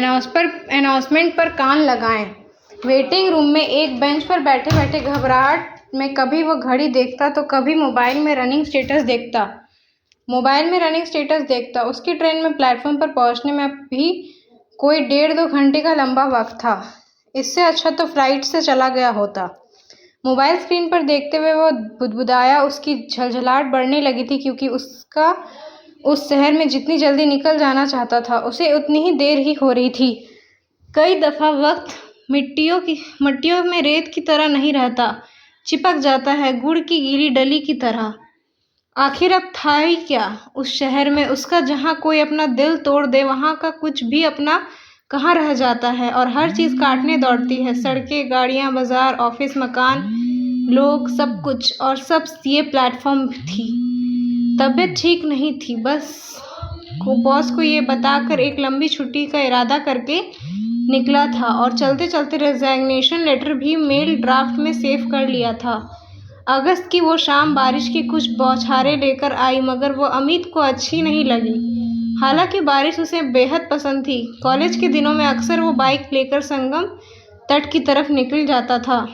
Announcement पर कान लगाएं। Waiting room में एक बेंच पर बैठे बैठे घबराहट में कभी वो घड़ी देखता तो कभी मोबाइल में रनिंग स्टेटस देखता। उसकी ट्रेन में प्लेटफॉर्म पर पहुंचने में भी कोई 1.5-2 घंटे का लंबा वक्त था। इससे अच्छा तो फ्लाइट से चला गया होता। मोबाइल स्क्रीन पर देखते हुए वो बुदबुदाया। उसकी झलझलाहट बढ़ने लगी थी क्योंकि उसका उस शहर में जितनी जल्दी निकल जाना चाहता था उसे उतनी ही देर ही हो रही थी। कई दफ़ा वक्त मिट्टियों में रेत की तरह नहीं रहता, चिपक जाता है गुड़ की गीली डली की तरह। आखिर अब था ही क्या उस शहर में उसका, जहाँ कोई अपना दिल तोड़ दे वहाँ का कुछ भी अपना कहाँ रह जाता है और हर चीज़ काटने दौड़ती है। सड़कें, गाड़ियाँ, बाजार, ऑफिस, मकान, लोग, सब कुछ, और सब ये प्लेटफॉर्म थी। तबीयत ठीक नहीं थी। बॉस को ये बताकर एक लंबी छुट्टी का इरादा करके निकला था और चलते चलते रेजिग्नेशन लेटर भी मेल ड्राफ्ट में सेव कर लिया था। अगस्त की वो शाम बारिश की कुछ बौछारें लेकर आई, मगर वो अमित को अच्छी नहीं लगी। हालांकि बारिश उसे बेहद पसंद थी। कॉलेज के दिनों में अक्सर वो बाइक लेकर संगम तट की तरफ निकल जाता था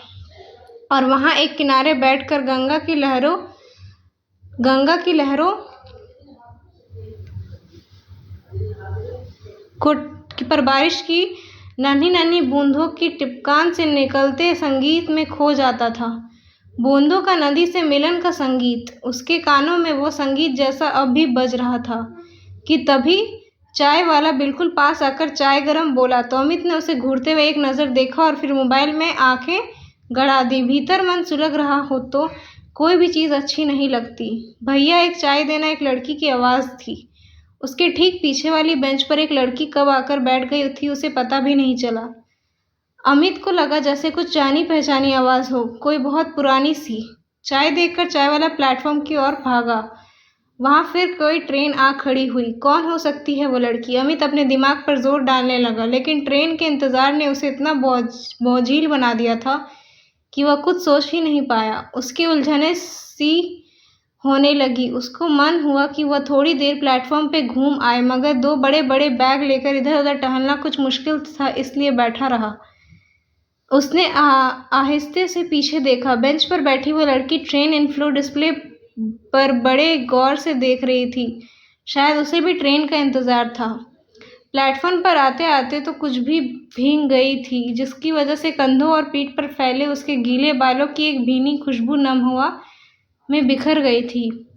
और वहाँ एक किनारे बैठकर गंगा की लहरों पर बारिश की नन्ही नन्ही बूंदों की टिपकान से निकलते संगीत में खो जाता था। बूंदों का नदी से मिलन का संगीत। उसके कानों में वो संगीत जैसा अब भी बज रहा था कि तभी चाय वाला बिल्कुल पास आकर चाय गरम बोला तो अमित ने उसे घूरते हुए एक नज़र देखा और फिर मोबाइल में आंखें गड़ा दी। भीतर मन सुलग रहा हो तो कोई भी चीज़ अच्छी नहीं लगती। भैया, एक चाय देना, एक लड़की की आवाज़ थी। उसके ठीक पीछे वाली बेंच पर एक लड़की कब आकर बैठ गई थी उसे पता भी नहीं चला। अमित को लगा जैसे कुछ जानी पहचानी आवाज़ हो, कोई बहुत पुरानी सी। चाय देखकर चाय वाला प्लेटफॉर्म की ओर भागा। वहाँ फिर कोई ट्रेन आ खड़ी हुई। कौन हो सकती है वो लड़की? अमित अपने दिमाग पर जोर डालने लगा, लेकिन ट्रेन के इंतज़ार ने उसे इतना बोझिल बना दिया था कि वह कुछ सोच ही नहीं पाया। उसकी उलझने सी होने लगी। उसको मन हुआ कि वह थोड़ी देर प्लेटफॉर्म पे घूम आए, मगर 2 बड़े बड़े बैग लेकर इधर उधर टहलना कुछ मुश्किल था, इसलिए बैठा रहा। उसने आहिस्ते से पीछे देखा। बेंच पर बैठी वो लड़की ट्रेन इनफ्लो डिस्प्ले पर बड़े गौर से देख रही थी। शायद उसे भी ट्रेन का इंतज़ार था। प्लेटफॉर्म पर आते आते तो कुछ भी भीग गई थी, जिसकी वजह से कंधों और पीठ पर फैले उसके गीले बालों की एक भीनी खुशबू नम हवा में बिखर गई थी।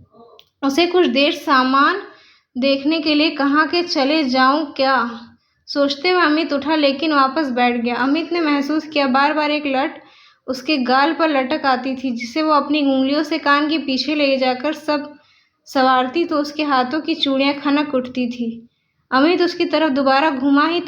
उसे कुछ देर सामान देखने के लिए कहाँ के चले जाऊं क्या सोचते हुए अमित उठा, लेकिन वापस बैठ गया। अमित ने महसूस किया बार बार एक लट उसके गाल पर लटक आती थी, जिसे वो अपनी उंगलियों से कान के पीछे ले जाकर सब संवारती तो उसके हाथों की चूड़ियां खनक उठती थी। अमित उसकी तरफ दोबारा घुमा ही